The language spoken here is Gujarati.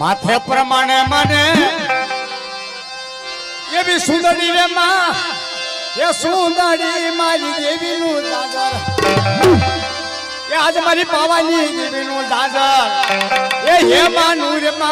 માથે પ્રમાણે મને એવી સુંદરી રે માં એ સુંદરી મારી દેવીનું જાજર એ આજ મારી પાવાની દેવીનું જાજર એ હે માનું રે માં